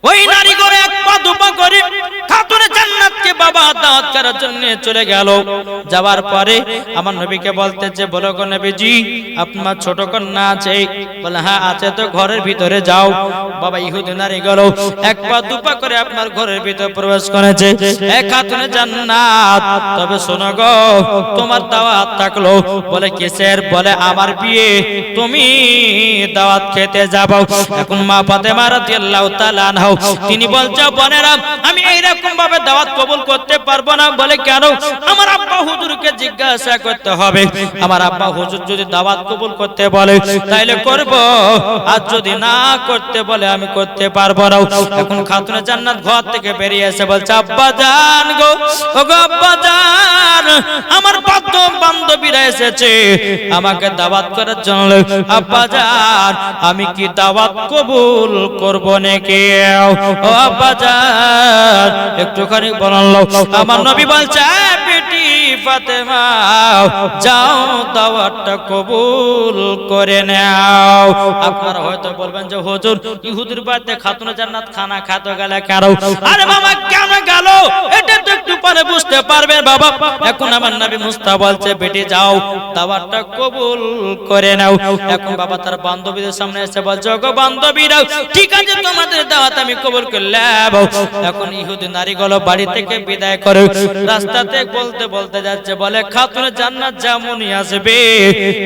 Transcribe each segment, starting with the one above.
ওই নারী করে এক পা দুপা করে খাতুনে জান্নাতকে বাবা দাওয়াত করার জন্য চলে গেল। যাওয়ার পরে আমার নবীকে বলতেছে, বলো গো নবীজি, আপনার ছোট কন্যা আছে? বলে হ্যাঁ আছে। তো ঘরের ভিতরে যাও। বাবা ইহুদি নারী গেল, এক পা দুপা করে আপনার ঘরের ভিতরে প্রবেশ করেছে। এক খাতুনে জান্নাত, তবে শোনো গো, তোমার দাওয়াত থাকলো। বলে কিসের? বলে আমার বিয়ে, তুমি দাওয়াত খেতে যাবো। এখন মা ফাতেমা রাদিয়াল্লাহু তাআলা আনহা তিনি বলছে, বোনেরা আমি এইরকম ভাবে দাওয়াত কবুল করতে পারবো না। বলে কেন? আমার আব্বা হুজুরকে জিজ্ঞাসা করতে হবে। আমার আব্বা হুজুর যদি দাওয়াত কবুল করতে বলে তাইলে করব, আর যদি না করতে বলে আমি করতে পারবো না। এখন খাতুনে জান্নাত ঘর থেকে বেরিয়ে এসে বলছে, আব্বা জান গো, ও গো আব্বা জান, আমার বান্ধবীরা এসেছে আমাকে দাওয়াত করার জন্য। আব্বা জান আমি কি দাওয়াত কবুল করব নাকি? ও আব্বা জান একটুখানি বলুন। আমার নবী বলছে, বেটি ফাতেমা যাও দাওয়াতটা কবুল করে নাও। আপনারা হয়তো বলবেন যে হুজুর ইহুদির বাড়িতে খাতুনে জান্নাত খানা খেতে গেলে কেন? আরে বাবা কেন গেল এটা তো একটু পরে বুঝতে পারবেন বাবা। এখন আমার নবী মুস্তাফা বলছে, বেটি যাও দাওয়াতটা কবুল করে নাও। এখন বাবা তার বান্ধবীদের সামনে এসে বলছে, ওগো বান্ধবীরা ঠিক আছে তোমাদের দাওয়াত আমি কবুল করলাম। এখন ইহুদি নারীগুলো বাড়ি থেকে বিদায় করে রাস্তাতে বলতে বলতে যাচ্ছে, বলে খাতুনে জান্নাত যেমনই আসবে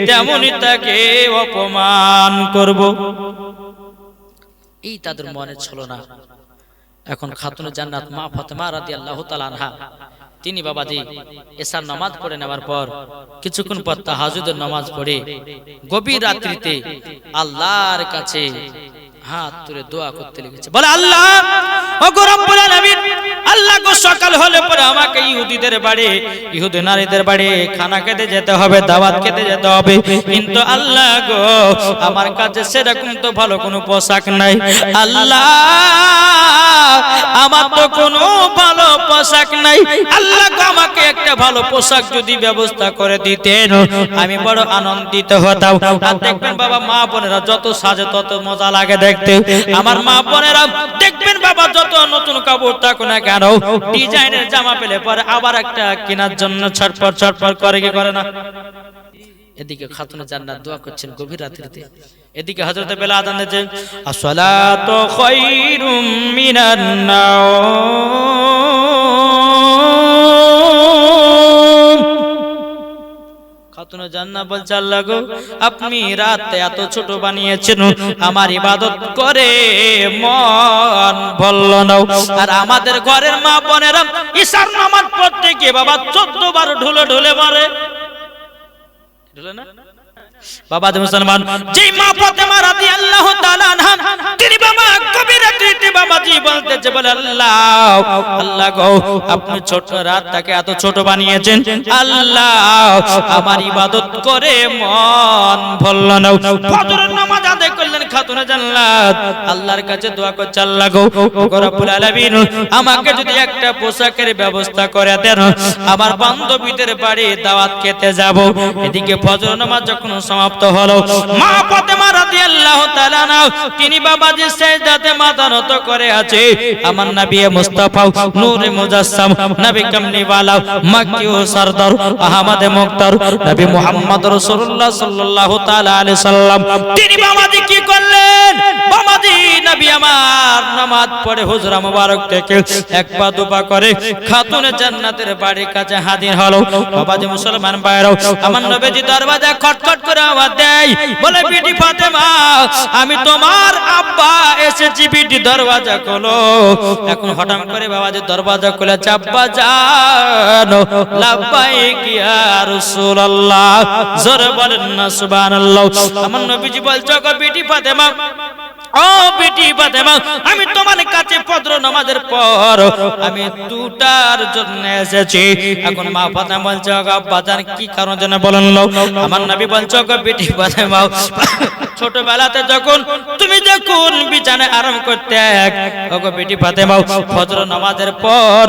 তেমনই তাকে অপমান করব। এই তাদের মনে ছিল না। এখন খাতুনে জান্নাত মা ফাতেমা রাদিয়াল্লাহু তাআলা আনহা তিনি বাবাজি এশার নামাজ পড়ে নেওয়ার পর কিছুক্ষণ পর তাহাজ্জুদের নামাজ পড়ে গভীর রাত্রিতে আল্লাহর কাছে হাত তুলে দোয়া করতে লেগেছে। বলে আল্লাহ ওগো রব্বুল আলামিন, আল্লাহ গো সকাল হলে পরে আমাকে ইহুদিদের বাড়ি, ইহুদি নারীদের বাড়ি খানা খেতে যেতে হবে, দাওয়াত খেতে যেতে হবে। কিন্তু আল্লাহ গো আমার কাছে সেরকম তো ভালো কোনো পোশাক নাই। আল্লাহ আমার তো কোনো ভালো পোশাক নাই। আল্লাহ গো আমাকে একটা ভালো পোশাক যদি ব্যবস্থা করে দিতেন আমি বড় আনন্দিত হতাম। আর দেখবেন বাবা মা বোনেরা যত সাজে তত মজা লাগে দেখতে। আমার মা বোনেরা দেখবেন বাবা যত নতুন কাপড় থাকুক না কেন, ডিজাইনের জামা পেলে পরে আবার একটা কেনার জন্য ছটফট ছটফট করে, কি করে না? এদিকে খাতুনে জান্নাত দোয়া করছেন গভীর রাত্রিতে, এদিকে হযরত বেলাল আযান দিয়েছেন, আসসালাতু খায়রুম মিনান নাওম। খাতুনে জান্নাত বলছে, আল্লাহ গো আপনি রাতে এত ছোট বানিয়েছেন, আমার ইবাদত করে মন ভরল না। আর আমাদের ঘরের মা বোনেরা ঈশার নামাজ পড়তে গিয়ে বাবা 14 বার ঢুলে ঢুলে মারে, ঢুলে না বাবা মুসলমান। যে মা ফাতেমা রাদিয়াল্লাহু তাআলা আনহা তিনি বাবা গভীর রাত্রিতে বাবাজি বলতেছে, বলে আল্লাহ আল্লাহ গো আপনি ছোট রাতটাকে এত ছোট বানিয়েছেন, আল্লাহ আমার ইবাদত করে মন ভরল না। ফজরের নামাজ আদায় করলেন খাতুনে জান্নাত, আল্লাহর কাছে দোয়া করছে, আল্লাহ গো রব্বুল আলামিন আমাকে যদি একটা পোশাকের ব্যবস্থা করে দেন, আমার বান্ধবীদের বাড়ি দাওয়াত খেতে যাব। এদিকে ফজর নামাজ যখন সমাপ্ত হলো, মা ফাতেমা রাদিয়াল্লাহু তাআলা আনহা তিনি বাবাজি সিজদাতে মাথা নত করে আছে। আমার নবী মুস্তাফা নূরে মুজাসসাম, নবী কামলিওয়ালা, মক্কি ও সরদার, আহমদ মুখতার, নবী মুহাম্মদ রাসূলুল্লাহ সাল্লাল্লাহু তাআলা আলাইহি সাল্লাম তিনি বাবাজি কি করলেন? বাবাজি নবী আমার নামাজ পড়ে হুজরা মুবারক থেকে এক পা দুপা করে খাতুনে জান্নাতের বাড়ির কাছে হাজির হলো। বাবাজি মুসলমান ভাইরাও, আমার নবীজি দরজা খটখট করে আওয়াজ দেয়, বলে বিটি ফাতেমা আমি তোমার আব্বা এসেছি, বিটি দরজা খোলো। এখন হঠাৎ করে বাবাজি দরজা খুলে, আব্বা জান লাব্বাইক ইয়া রাসূলুল্লাহ, জোরে বলেন না সুবহানাল্লাহ। আমার নবীজি বলছে, গো বিটি ফাতেমা, ও বেটি ফাতেমা আমি তোমার কাছে ফজর নামাজের পর আমি দুটার জন্য এসেছি। এখন মা ফাতেমা বলছে, আব্বা জান কি কারণের জন্য বলেন? আমার নবী বলছে, গো বেটি ফাতেমা ছোটবেলাতে যখন তুমি যখন বিছানায় আরাম করতে, গো বেটি ফাতেমা ফজর নামাজের পর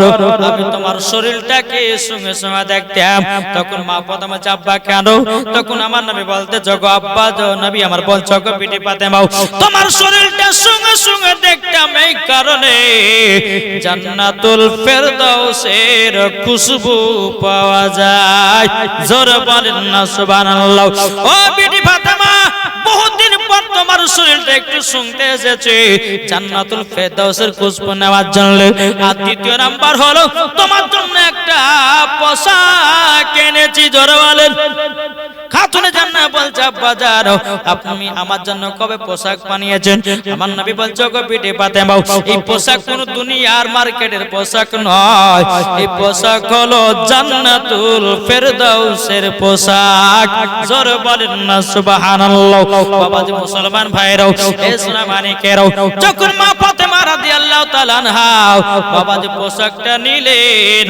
আমি তোমার শরীরটাকে সঙ্গে সঙ্গে দেখতাম। তখন মা ফাতেমা বলছে, আব্বা কেন? তখন আমার নবী বলতে, গো আব্বা নবী আমার বলছে, গো বেটি ফাতেমা তোমার শরীরটা সঙ্গে সঙ্গে দেখতাম এই কারণে জান্নাতুল ফেরদাউসের খুশবু পাওয়া যায়। জোরে বলেন না সুবহানাল্লাহ। ও বিটি ফাতেমা, বহুদিন পর তোমার শরীরটা একটু শুনতে এসেছে জান্নাতুল ফেরদাউসের খুশবু নেওয়ার জন্য। আর দ্বিতীয় নাম্বার হলো তোমার জন্য একটা পোশাক এনেছি। জোরে বলেন। খাতুনে জান্নাত বলছে আব্বা জান, আপনি আমার জন্য কবে পোশাক বানিয়েছেন? আমার নবী বলছে গো বিটি ফাতেমা, এই পোশাক কোন দুনিয়ার মার্কেটের পোশাক নয়, এই পোশাক হলো জান্নাতুল ফেরদাউসের পোশাক। জোরে বলেন না সুবহানাল্লাহ। বাবাজি মুসলমান ভাইরাও, ইসলামানিকেরাও, যখন মা ফাতেমা রাদিয়াল্লাহু তাআলা আনহা বাবাজি পোশাকটা নিলেন,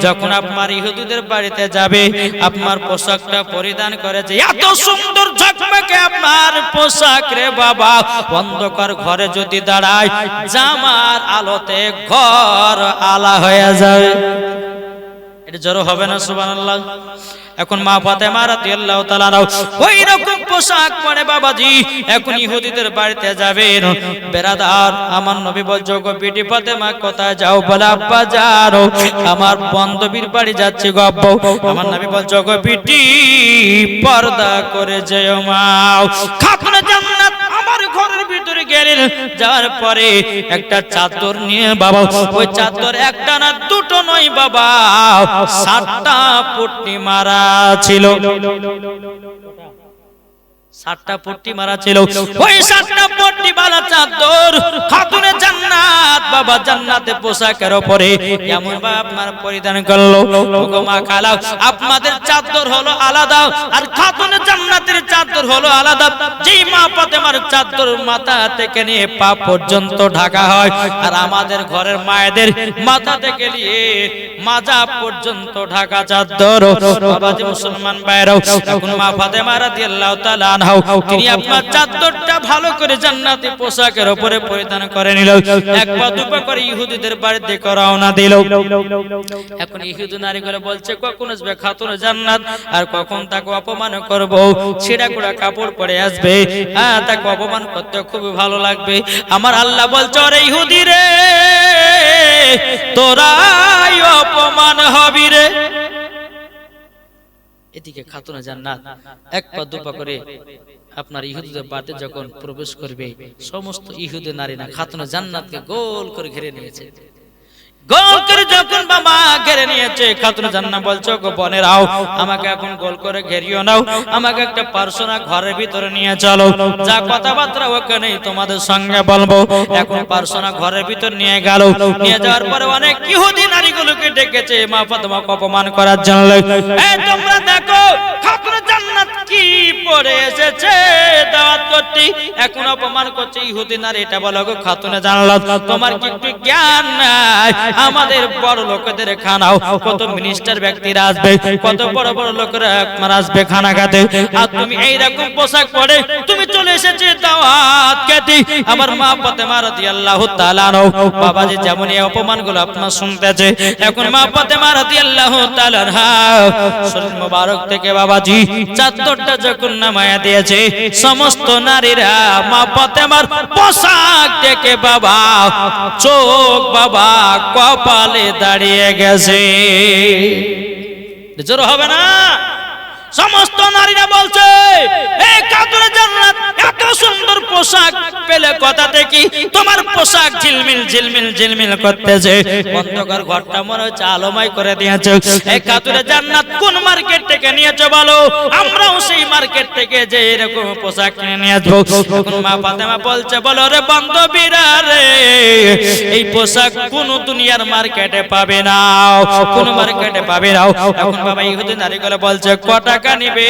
যখন আপনার ইহুদিদের বাড়িতে যাবে আপনার পোশাকটা পরিধান করেছে, এত সুন্দর ঝকমকে আপনার পোশাক রে বাবা, অন্ধকার ঘরে যদি দাঁড়ায় জামার আলোতে ঘর আলা হয়ে যাবে। এটা জোরে হবে না সুবহানাল্লাহ। এখন মা ফাতেমা রাদিয়াল্লাহু তাআলা ওই রকম পোশাক পরে বাবাজি এখন ইহুদিদের বাড়িতে যাবেন। বেরাদার, আমার নবী বলছে গো বিটি ফাতেমা কোথায় যাও? বলে আব্বা যাও, আমার বান্ধবীর বাড়ি যাচ্ছি গো আব্বা। আমার নবী বলছে গো বিটি পর্দা করে যেও মা। খাতুনে জান্নাত আমার ঘরের ভিতরে গেলেন, যাওয়ার পরে একটা চাদর নিয়ে বাবা, ওই চাদর একটা না দুটো নয় বাবা, 7টা পট্টি মারা ছিল। 7টা পট্টি মারা ছিল। ওই 7টা পট্টি মারা চাদর খাতুনে জান্নাত বাবা জান্নাতে পোশাকের উপরে এমন ভাবে আপনার পরিধান করলো। ওগো মা খালা, আপনাদের চাদর হলো আলাদা আর খাতুনে জান্নাতের চাদর হলো আলাদা। যেই মা ফাতেমার চাদর মাথা থেকে নিয়ে পা পর্যন্ত ঢাকা হয়, আর আমাদের ঘরের মায়েদের মাথা থেকে নিয়ে মাজা পর্যন্ত ঢাকা চাদর। বাবাজি মুসলমান ভাইরাও, এখন মা ফাতেমা রাদিয়াল্লাহু তাআলা আনহা তিনি আপনার চাদরটা ভালো করে জান্নাতি পোশাকের উপরে পরিধান করে নিল। এক পা দুপা করে ইহুদিদের বাড়িতে রওনা দিল। এখন ইহুদি নারীগুলো বলছে কখন আসবে খাতুনে জান্নাত, আর কখন তাকে অপমান করব, ছেঁড়া কোড়া কাপড় পরে আসবে, তাকে অপমান করতে খুব ভালো লাগবে। আমার আল্লাহ বলছে ওরে ইহুদি রে, তোরাই অপমান হবি রে। এদিকে খাতুনে জান্নাত এক পা দুপা করে আপনার ইহুদিদের বাড়িতে যখন প্রবেশ করবে, সমস্ত ইহুদি নারীরা খাতুনে জান্নাতকে গোল করে ঘিরে নিয়েছে। গোল করে যখন বাবা ঘিরে নিয়েছে, খাতুনে জান্নাত বলছো গো বোনেরাও, আমাকে এখন গোল করে ঘেরিও নাও, আমাকে একটা পার্সোনাল ঘরের ভিতরে নিয়ে চলো, যা কথাবার্তা ওখানে তোমাদের সঙ্গে বলবো। এখন পার্সোনাল ঘরের ভিতর নিয়ে গেল। নিয়ে যাওয়ার পরে অনেক ইহুদি নারীগুলোকে ডেকেছে মা ফাতেমাকে অপমান করার জন্য। এই তোমরা দেখো খাতুনে জান্নাত কি পড়ে এসেছে দাওয়াত করতে, এখন অপমান করছে ইহুদি নারী। এটা বলো গো খাতুনে জান্নাত, তোমার কি একটু জ্ঞান নাই? আমাদের বড় লোকদের খানাও কত মিনিস্টার ব্যক্তিরা আসবে, কত বড় বড় লোকেরা আসবে খানা খেতে, আর তুমি এইরকম পোশাক পরে তুমি চলে এসেছে দাওয়াত খেতে। আমার মা ফাতেমা রাদিয়াল্লাহু তাআলা আনহা বাবাজি যেমন এই অপমানগুলো আপনারা শুনতেছে, এখন মা ফাতেমা রাদিয়াল্লাহু তাআলা আনহা শরীর মোবারক থেকে বাবাজি চাদরটা যখন নামায়া দিয়েছে, সমস্ত নারীরা মা ফাতেমার পোশাক দেখে বাবা চোখ বাবা কপালে দাঁড়িয়ে গেছে। জোর হবে না? সমস্ত নারীরা বলছে এই খাতুনে জান্নাত এত সুন্দর পোশাক পেলে কথা থেকে তোমার পোশাক ঝিলমিল ঝিলমিল ঝিলমিল করতেছে, অন্ধকার ঘরটা মনে হচ্ছে আলোময় করে দিয়েছে। এই খাতুনে জান্নাত কোন মার্কেট থেকে নিয়েছো বলো, আমরাও সেই মার্কেট থেকে যে এরকম পোশাক কিনে নিয়ে আসবো। এখন মা ফাতেমা বলছে বলো রে বান্ধবীরা রে, এই পোশাক কোন দুনিয়ার মার্কেটে পাবে না, কোন মার্কেটে পাবে না। এখন বাবা ইহুদি নারীগুলো বলছে কটা নিবে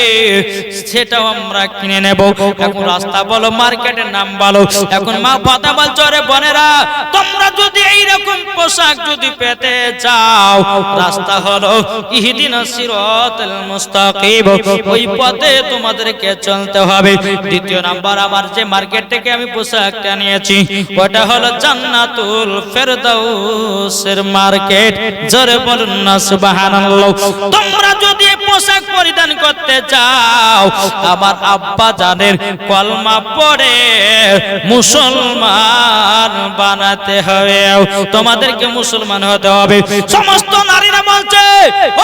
সেটাও আমরা কিনে নেব। এখন রাস্তা বলো, মার্কেটের নাম বলো। এখন মা ফাতেমা বলছে রে বোনেরা, তোমরা যদি এইরকম পোশাক যদি পেতে চাও রাস্তা হলো ইহদিনাস সিরাতাল মুস্তাকিম, ওই পথে তোমাদেরকে চলতে হবে। দ্বিতীয় নাম্বার, আমার যে মার্কেট থেকে আমি পোশাকটা নিয়েছি ওটা হলো জান্নাতুল ফেরদাউসের মার্কেট। জোরে বলুন না সুবহানাল্লাহ। তোমরা যদি পোশাক পরিধান করতে চাও আমার আব্বা জানের কলমা পড়ে মুসলমান বানাতে হবে, তোমাদেরকে মুসলমান হতে হবে। সমস্ত নারীরা বলছে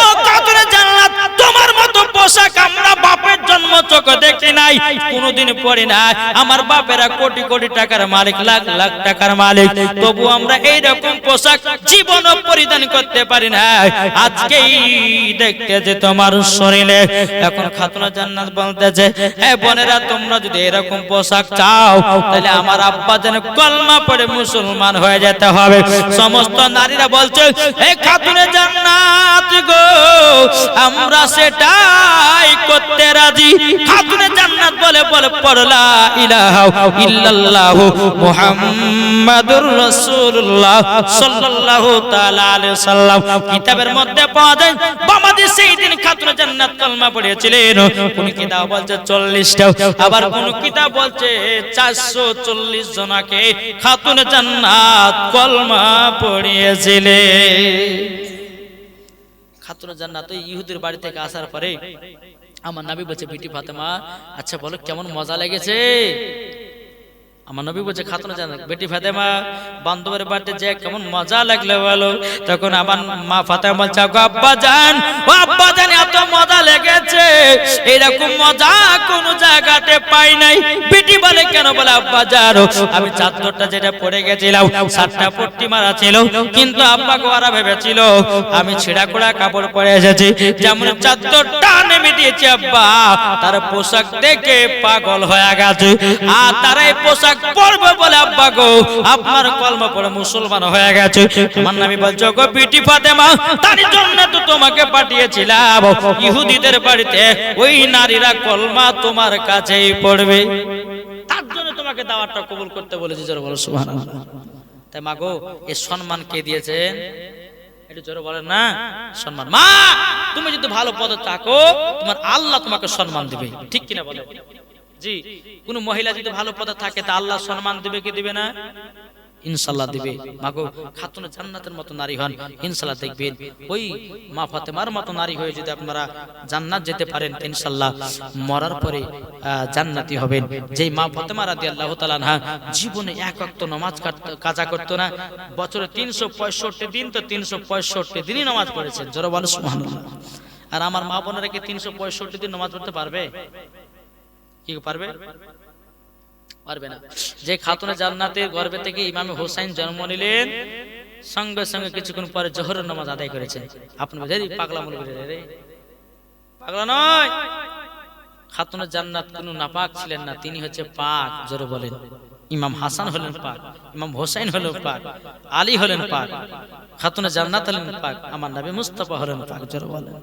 ও কাতুরে জান্নাত, তোমার মতো পোশাক আমরা বাপের জন্ম চোখে দেখি নাই, কোনোদিন পরি না। আমার বাপেরা কোটি কোটি টাকার মালিক, লাখ লাখ টাকার মালিক, তবু আমরা এইরকম পোশাক জীবনও পরিধান করতে পারি না। আজকেই দেখতে যে তোমার শরীরে এখন খাতুনা জান্নাত বলতেছে এ বোনেরা, তোমরা যদি এরকম পোশাক চাও তাহলে আমার আব্বা যেন কলমা পড়ে মুসলমান হয়ে যেতে হবে। সমস্ত নারীরা বলছে এই খাতুনে জান্নাত গো, আমরা সেটাই করতে রাজি। খাতুনে জান্নাত বলে বলে পড়লা ইলাহা ইল্লাল্লাহু মুহাম্মাদুর রাসূলুল্লাহ সাল্লাল্লাহু তাআলা আলাইহি সাল্লাম। কিতাবের মধ্যে পাওয়া যায় বাবাজি সেই দিন খাতুনে জান্নাত কলমা পড়িয়েছিলেন। কোন কিতাব বলছে 40টা, আবার কোন কিতাব বলছে 440 জনকে খাতুনে জান্নাত কলমা পড়িয়েছিলেন। খাতুনে জান্নাত ওই ইহুদির বাড়ি থেকে আসার পরে আমার নবী বলছে বিটি ফাতেমা, আচ্ছা বলো কেমন মজা লেগেছে? আমার নবী বলছে খাতুনে জান্নাত বেটি ফাতেমা বান্ধবের বাড়িতে যে কেমন মজা লাগলো বলো। তখন আমার মা ফাতেমা বলছে আব্বা জান, ও আব্বা জান এত মজা লেগেছে, এরকম মজা কোন জায়গাতে পাই নাই। বেটি বলে কেন? বলে আব্বা জান আমি চাদরটা যেটা পরে গেছিলাম 7টা পট্টি মারা ছিল, কিন্তু আব্বা গোয়ারা ভেবেছিল আমি ছেঁড়া কোড়া কাপড় পরে এসেছি। যেমন চাদরটা নেমে দিয়েছি আব্বা, তার পোশাক দেখে পাগল হয়ে গেছে। আর তারা এই পোশাক পড়বে বলে আব্বা গো আপনার কলমা পড়ে মুসলমান হয়ে গেছে। আমার নবী বলছে গো বিটি ফাতেমা, তার জন্য তো তোমাকে পাঠিয়েছিলাম ইহুদিদের বাড়িতে, ওই নারীরা কলমা তোমার কাছেই পড়বে, তার জন্য তোমাকে দাওয়াতটা কবুল করতে বলেছি। জোরে বলো সুবহানাল্লাহ। তাই মা গো এই সম্মান কে দিয়েছেন? একটু জোরে বলেন না সম্মান। মা তুমি যদি ভালো পদে থাকো তোমার আল্লাহ তোমাকে সম্মান দিবে, ঠিক কিনা বলে? জি, কোন মহিলা যদি ভালো পদে থাকে তা আল্লাহ সম্মান দিবে কি দিবে না? ইনশাআল্লাহ দিবে। মাগো খাতুনে জান্নাতের মতো নারী হন, ইনশাআল্লাহ দেখবেন ওই মা ফাতেমার মতো নারী হয়ে যদি আপনারা জান্নাত যেতে পারেন ইনশাআল্লাহ মরার পরে জান্নাতি হবেন। যেই মা ফাতেমা রাদিয়াল্লাহু তাআলা আনহা জীবনে এক ওয়াক্ত নামাজ কাজা করতো না, বছরে 365 দিন তো 365 দিনই নামাজ পড়েছেন। জোরে বলো সুবহানাল্লাহ। আর আমার মা বোনেরা কি 365 দিন নামাজ পড়তে পারবে? কি পারবে? পারবে না। যে খাতুনে জান্নাতের গর্ভে থেকে ইমামে হোসেন জন্ম নিলেন, সঙ্গে সঙ্গে কিছুক্ষণ পরে জোহরের নামাজ আদায় করেছেন। আপনি বুঝেন পাগলা মনে করে রে, পাগলা নয়। খাতুনে জান্নাত কোনো নাপাক ছিলেন না, তিনি হচ্ছে পাক। জোরে বলেন। ইমাম হাসান হলেন পাক, ইমাম হোসেন হলেন পাক, আলী হলেন পাক, খাতুনে জান্নাত হলেন পাক, আমার নবী মুস্তাফা হলেন পাক। জোরে বলেন।